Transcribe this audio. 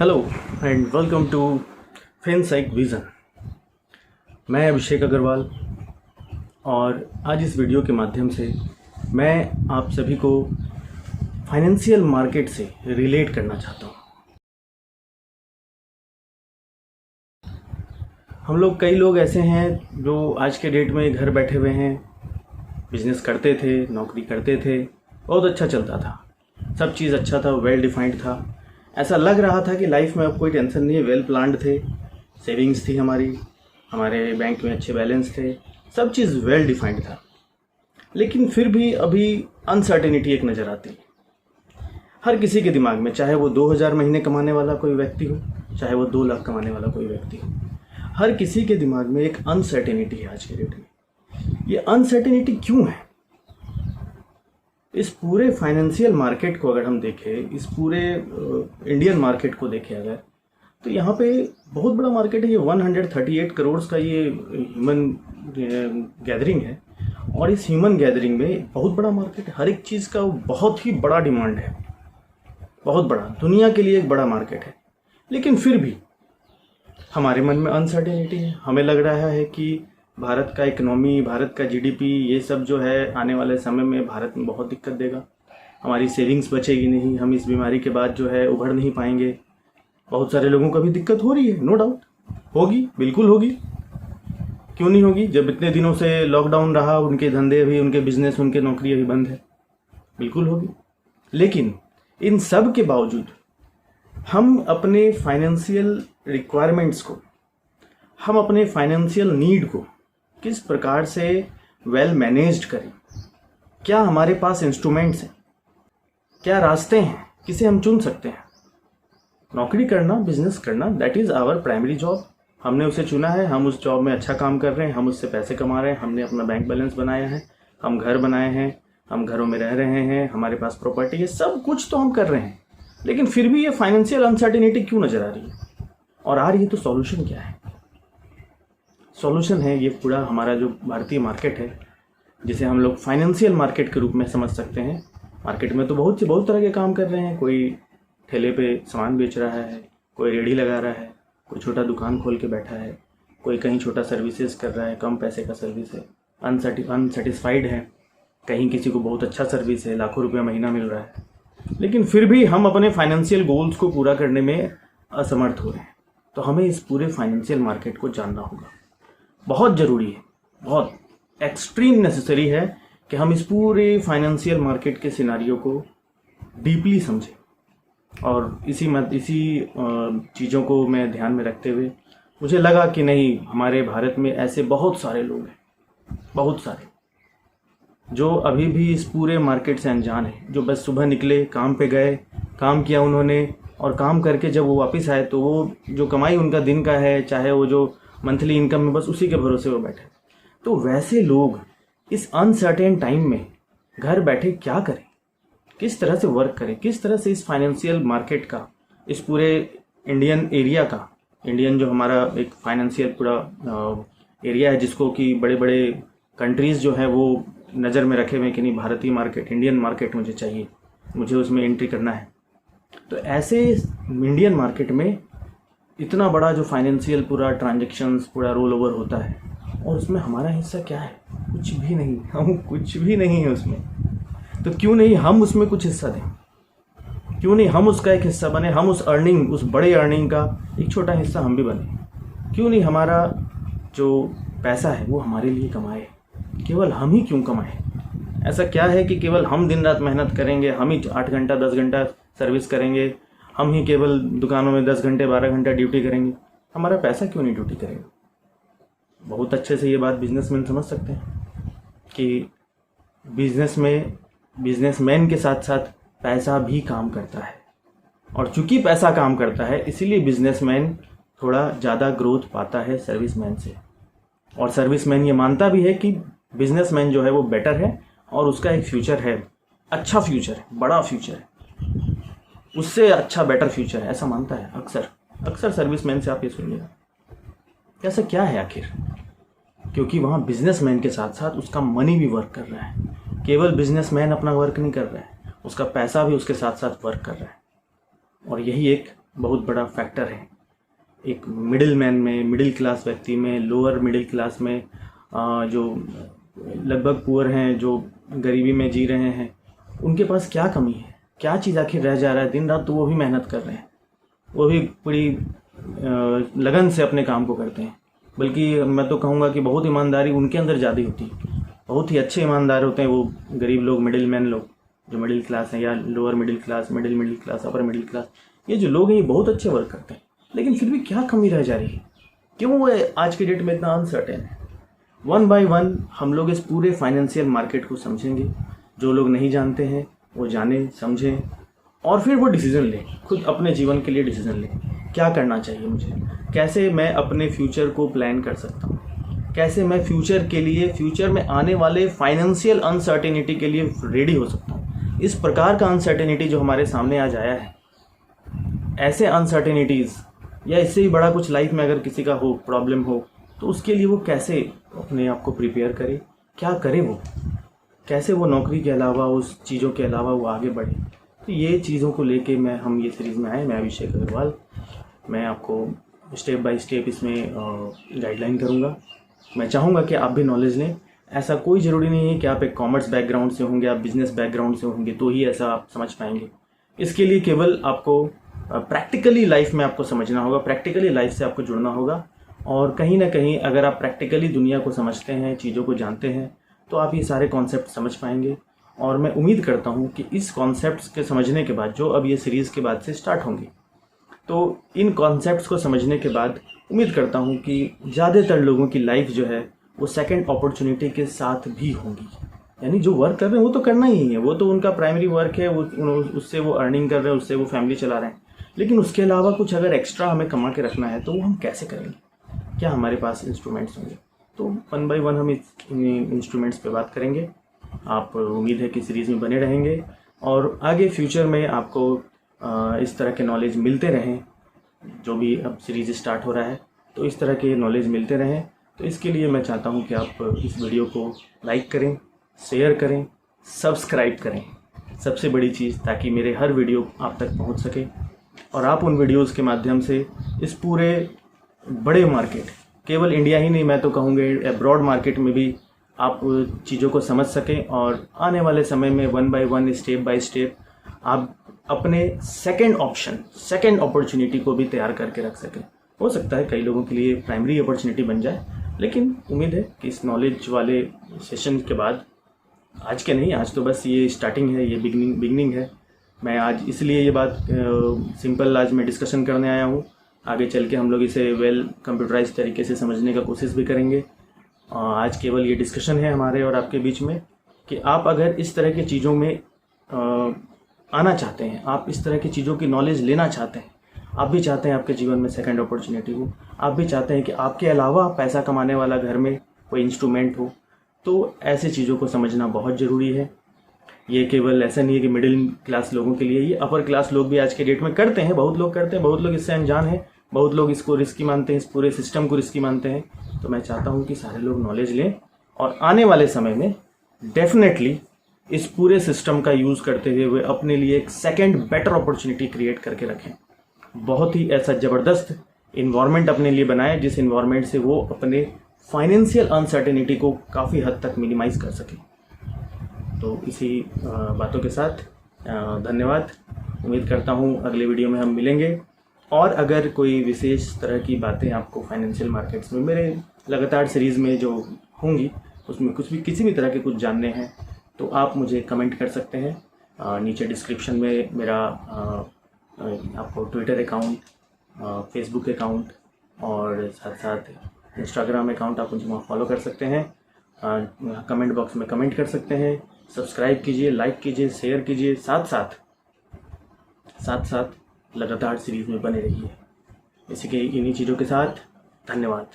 Hello and welcome to Finsec Vision. मैं अभिषेक अग्रवाल और आज इस वीडियो के माध्यम से मैं आप सभी को फाइनेंशियल मार्केट से रिलेट करना चाहता हूँ। हम लोग कई लोग ऐसे हैं जो आज के डेट में घर बैठे हुए हैं, बिजनेस करते थे, नौकरी करते थे, बहुत अच्छा चलता था, सब चीज़ अच्छा था, वेल डिफाइंड था। ऐसा लग रहा था कि लाइफ में अब कोई टेंशन नहीं है, वेल प्लान्ड थे, सेविंग्स थी हमारे बैंक में अच्छे बैलेंस थे, सब चीज़ वेल डिफाइंड था। लेकिन फिर भी अभी अनसर्टेनिटी एक नज़र आती है हर किसी के दिमाग में, चाहे वो 2000 महीने कमाने वाला कोई व्यक्ति हो, चाहे वो 2 लाख कमाने वाला कोई व्यक्ति हो, हर किसी के दिमाग में एक अनसर्टेनिटी है आज के डेट में। ये अनसर्टेनिटी क्यों है? इस पूरे फाइनेंशियल मार्केट को अगर हम देखें, इस पूरे इंडियन मार्केट को देखें अगर, तो यहाँ पे बहुत बड़ा मार्केट है। ये 138 करोड़ का ये ह्यूमन गैदरिंग है और इस ह्यूमन गैदरिंग में बहुत बड़ा मार्केट है। हर एक चीज़ का बहुत ही बड़ा डिमांड है, बहुत बड़ा, दुनिया के लिए एक बड़ा मार्केट है। लेकिन फिर भी हमारे मन में अनसर्टेनिटी है। हमें लग रहा है कि भारत का इकोनॉमी, भारत का जीडीपी, ये सब जो है आने वाले समय में भारत में बहुत दिक्कत देगा। हमारी सेविंग्स बचेगी नहीं, हम इस बीमारी के बाद जो है उभर नहीं पाएंगे। बहुत सारे लोगों को भी दिक्कत हो रही है, नो डाउट होगी, बिल्कुल होगी, क्यों नहीं होगी। जब इतने दिनों से लॉकडाउन रहा, उनके धंधे अभी, उनके बिजनेस, उनके नौकरी अभी बंद है, बिल्कुल होगी। लेकिन इन सब के बावजूद हम अपने फाइनेंशियल रिक्वायरमेंट्स को, हम अपने फाइनेंशियल नीड को किस प्रकार से वेल मैनेज्ड करें। क्या हमारे पास इंस्ट्रूमेंट्स हैं, क्या रास्ते हैं, किसे हम चुन सकते हैं। नौकरी करना, बिजनेस करना, that is our primary job. हमने उसे चुना है, हम उस जॉब में अच्छा काम कर रहे हैं, हम उससे पैसे कमा रहे हैं, हमने अपना बैंक बैलेंस बनाया है, हम घर बनाए हैं, हम घरों में रह रहे हैं, हमारे पास प्रॉपर्टी है, सब कुछ तो हम कर रहे हैं। लेकिन फिर भी ये फाइनेंशियल अनसर्टेनिटी क्यों नज़र आ रही है और आ रही है? तो सॉल्यूशन क्या है? सॉल्यूशन है ये पूरा हमारा जो भारतीय मार्केट है, जिसे हम लोग फाइनेंशियल मार्केट के रूप में समझ सकते हैं। मार्केट में तो बहुत तरह के काम कर रहे हैं। कोई ठेले पे सामान बेच रहा है, कोई रेडी लगा रहा है, कोई छोटा दुकान खोल के बैठा है, कोई कहीं छोटा सर्विसेज कर रहा है, कम पैसे का सर्विस है, अनसेटिस्फाइड है, कहीं किसी को बहुत अच्छा सर्विस है, लाखों रुपया महीना मिल रहा है। लेकिन फिर भी हम अपने फाइनेंशियल गोल्स को पूरा करने में असमर्थ हो रहे हैं। तो हमें इस पूरे फाइनेंशियल मार्केट को जानना होगा, बहुत ज़रूरी है, बहुत एक्सट्रीम नेसेसरी है कि हम इस पूरे फाइनेंशियल मार्केट के सिनारियो को डीपली समझें। और इसी चीज़ों को मैं ध्यान में रखते हुए मुझे लगा कि नहीं, हमारे भारत में ऐसे बहुत सारे लोग हैं, बहुत सारे, जो अभी भी इस पूरे मार्केट से अनजान है, जो बस सुबह निकले, काम पे गए, काम किया उन्होंने, और काम करके जब वो वापस आए तो वो जो कमाई उनका दिन का है, चाहे वो जो मंथली इनकम में, बस उसी के भरोसे वो बैठे। तो वैसे लोग इस अनसर्टेन टाइम में घर बैठे क्या करें, किस तरह से वर्क करें, किस तरह से इस फाइनेंशियल मार्केट का, इस पूरे इंडियन एरिया का, इंडियन जो हमारा एक फाइनेंशियल पूरा एरिया है, जिसको कि बड़े बड़े कंट्रीज़ जो है वो नज़र में रखे हुए कि नहीं, भारतीय मार्केट, इंडियन मार्केट मुझे चाहिए, मुझे उसमें एंट्री करना है। तो ऐसे इंडियन मार्केट में इतना बड़ा जो फाइनेंशियल पूरा ट्रांजैक्शंस, पूरा रोल ओवर होता है, और उसमें हमारा हिस्सा क्या है? कुछ भी नहीं, हम कुछ भी नहीं है उसमें। तो क्यों नहीं हम उसमें कुछ हिस्सा दें? क्यों नहीं हम उसका एक हिस्सा बने? हम उस अर्निंग, उस बड़े अर्निंग का एक छोटा हिस्सा हम भी बने। क्यों नहीं हमारा जो पैसा है वो हमारे लिए कमाए? केवल हम ही क्यों कमाएं? ऐसा क्या है कि केवल हम दिन रात मेहनत करेंगे, हम ही 8 घंटा 10 घंटा सर्विस करेंगे, हम ही केवल दुकानों में 10 घंटे 12 घंटा ड्यूटी करेंगे, हमारा पैसा क्यों नहीं ड्यूटी करेगा? बहुत अच्छे से ये बात बिजनेसमैन समझ सकते हैं कि बिजनेसमैन के साथ साथ पैसा भी काम करता है, और चूंकि पैसा काम करता है इसीलिए बिजनेसमैन थोड़ा ज़्यादा ग्रोथ पाता है सर्विसमैन से। और सर्विसमैन ये मानता भी है कि बिजनेसमैन जो है वो बेटर है और उसका एक फ्यूचर है, अच्छा फ्यूचर है, बड़ा फ्यूचर है, उससे अच्छा बेटर फ्यूचर है, ऐसा मानता है अक्सर सर्विसमैन से आप ये सुनिएगा। ऐसा क्या है आखिर? क्योंकि वहाँ बिजनेसमैन के साथ साथ उसका मनी भी वर्क कर रहा है। केवल बिजनेसमैन अपना वर्क नहीं कर रहा है, उसका पैसा भी उसके साथ साथ वर्क कर रहा है। और यही एक बहुत बड़ा फैक्टर है। एक मिडिल मैन में, मिडिल क्लास व्यक्ति में, लोअर मिडिल क्लास में, जो लगभग पुअर हैं, जो गरीबी में जी रहे हैं, उनके पास क्या कमी है, क्या चीज़ आखिर रह जा रहा है। दिन रात तो वो भी मेहनत कर रहे हैं, वो भी बड़ी लगन से अपने काम को करते हैं। बल्कि मैं तो कहूँगा कि बहुत ईमानदारी उनके अंदर ज़्यादा होती है। बहुत ही अच्छे ईमानदार होते हैं वो गरीब लोग, मिडिल मैन लोग, जो मिडिल क्लास हैं या lower middle class, middle class, upper middle class, ये जो लोग हैं ये बहुत अच्छे वर्क करते हैं। लेकिन फिर भी क्या कमी रह जा रही है, क्यों वो आज के डेट में इतना अनसर्टेन है। वन बाय वन हम लोग इस पूरे फाइनेंशियल मार्केट को समझेंगे। जो लोग नहीं जानते हैं वो जानें, समझें और फिर वो डिसीज़न लें, खुद अपने जीवन के लिए डिसीज़न लें। क्या करना चाहिए मुझे, कैसे मैं अपने फ्यूचर को प्लान कर सकता हूँ, कैसे मैं फ्यूचर के लिए, फ्यूचर में आने वाले फाइनेंशियल अनसर्टेनिटी के लिए रेडी हो सकता हूँ। इस प्रकार का अनसर्टेनिटी जो हमारे सामने आज आया है, ऐसे अनसर्टेनिटीज़ या इससे भी बड़ा कुछ लाइफ में अगर किसी का हो, प्रॉब्लम हो, तो उसके लिए वो कैसे अपने आप को प्रिपेयर करे, क्या करे, वो कैसे वो नौकरी के अलावा, उस चीज़ों के अलावा वो आगे बढ़े। तो ये चीज़ों को लेके हम ये सीरीज़ में आए। मैं अभिषेक अग्रवाल, मैं आपको स्टेप बाय स्टेप इसमें गाइडलाइन करूँगा। मैं चाहूँगा कि आप भी नॉलेज लें। ऐसा कोई ज़रूरी नहीं है कि आप एक कॉमर्स बैकग्राउंड से होंगे, आप बिजनेस बैकग्राउंड से होंगे तो ही ऐसा आप समझ पाएंगे। इसके लिए केवल आपको प्रैक्टिकली लाइफ में आपको समझना होगा, प्रैक्टिकली लाइफ से आपको जुड़ना होगा। और कहीं ना कहीं अगर आप प्रैक्टिकली दुनिया को समझते हैं, चीज़ों को जानते हैं, तो आप ये सारे कॉन्सेप्ट समझ पाएंगे। और मैं उम्मीद करता हूँ कि इस कॉन्सेप्ट्स के समझने के बाद, जो अब ये सीरीज़ के बाद से स्टार्ट होंगी, तो इन कॉन्सेप्ट्स को समझने के बाद उम्मीद करता हूँ कि ज़्यादातर लोगों की लाइफ जो है वो सेकंड अपॉर्चुनिटी के साथ भी होंगी। यानी जो वर्क कर रहे हैं वो तो करना ही है, वो तो उनका प्राइमरी वर्क है, वो उससे वो अर्निंग कर रहे हैं, उससे वो फैमिली चला रहे हैं। लेकिन उसके अलावा कुछ अगर एक्स्ट्रा हमें कमा के रखना है तो वो हम कैसे करेंगे, क्या हमारे पास इंस्ट्रूमेंट्स होंगे। तो वन बाय वन हम इन इंस्ट्रूमेंट्स पे बात करेंगे। आप उम्मीद है कि सीरीज़ में बने रहेंगे और आगे फ्यूचर में आपको इस तरह के नॉलेज मिलते रहें। जो भी अब सीरीज़ स्टार्ट हो रहा है तो इस तरह के नॉलेज मिलते रहें। तो इसके लिए मैं चाहता हूँ कि आप इस वीडियो को लाइक करें, शेयर करें, सब्सक्राइब करें, सबसे बड़ी चीज़, ताकि मेरे हर वीडियो आप तक पहुँच सके और आप उन वीडियोज़ के माध्यम से इस पूरे बड़े मार्केट, केवल इंडिया ही नहीं, मैं तो कहूँगा अब्रॉड मार्केट में भी आप चीज़ों को समझ सकें और आने वाले समय में one by one, step by step आप अपने सेकंड ऑप्शन, सेकंड अपॉर्चुनिटी को भी तैयार करके रख सकें। हो सकता है कई लोगों के लिए प्राइमरी अपॉर्चुनिटी बन जाए, लेकिन उम्मीद है कि इस नॉलेज वाले सेशन के बाद, आज के नहीं, आज तो बस ये स्टार्टिंग है, ये बिगनिंग है। मैं आज इसलिए ये बात सिंपल आज मैं डिस्कशन करने आया हूँ। आगे चल के हम लोग इसे वेल कंप्यूटराइज तरीके से समझने का कोशिश भी करेंगे। आज केवल ये डिस्कशन है हमारे और आपके बीच में कि आप अगर इस तरह की चीज़ों में आना चाहते हैं, आप इस तरह की चीज़ों की नॉलेज लेना चाहते हैं, आप भी चाहते हैं आपके जीवन में सेकंड अपॉर्चुनिटी हो, आप भी चाहते हैं कि आपके अलावा पैसा कमाने वाला घर में कोई इंस्ट्रूमेंट हो, तो ऐसे चीज़ों को समझना बहुत ज़रूरी है। ये केवल ऐसा नहीं है कि मिडिल क्लास लोगों के लिए, ये अपर क्लास लोग भी आज के डेट में करते हैं, बहुत लोग करते हैं, बहुत लोग इससे अनजान हैं, बहुत लोग इसको रिस्की मानते हैं, इस पूरे सिस्टम को रिस्की मानते हैं। तो मैं चाहता हूँ कि सारे लोग नॉलेज लें और आने वाले समय में डेफिनेटली इस पूरे सिस्टम का यूज़ करते हुए वे अपने लिए एक सेकंड बेटर अपॉर्चुनिटी क्रिएट करके रखें। बहुत ही ऐसा ज़बरदस्त इन्वायरमेंट अपने लिए बनाएं जिस इन्वायरमेंट से वो अपने फाइनेंशियल अनसर्टेनिटी को काफ़ी हद तक मिनिमाइज़ कर सकें। तो इसी बातों के साथ धन्यवाद। उम्मीद करता हूँ अगले वीडियो में हम मिलेंगे। और अगर कोई विशेष तरह की बातें आपको फाइनेंशियल मार्केट्स में मेरे लगातार सीरीज़ में जो होंगी उसमें कुछ भी, किसी भी तरह के कुछ जानने हैं, तो आप मुझे कमेंट कर सकते हैं। नीचे डिस्क्रिप्शन में मेरा आपको ट्विटर अकाउंट, फेसबुक अकाउंट और साथ साथ इंस्टाग्राम अकाउंट, आप मुझे वहाँ फॉलो कर सकते हैं। कमेंट बॉक्स में कमेंट कर सकते हैं। सब्सक्राइब कीजिए, लाइक कीजिए, शेयर कीजिए, साथ साथ लगातार सीरीज़ में बने रहिए। इसी के इन्हीं चीज़ों के साथ धन्यवाद।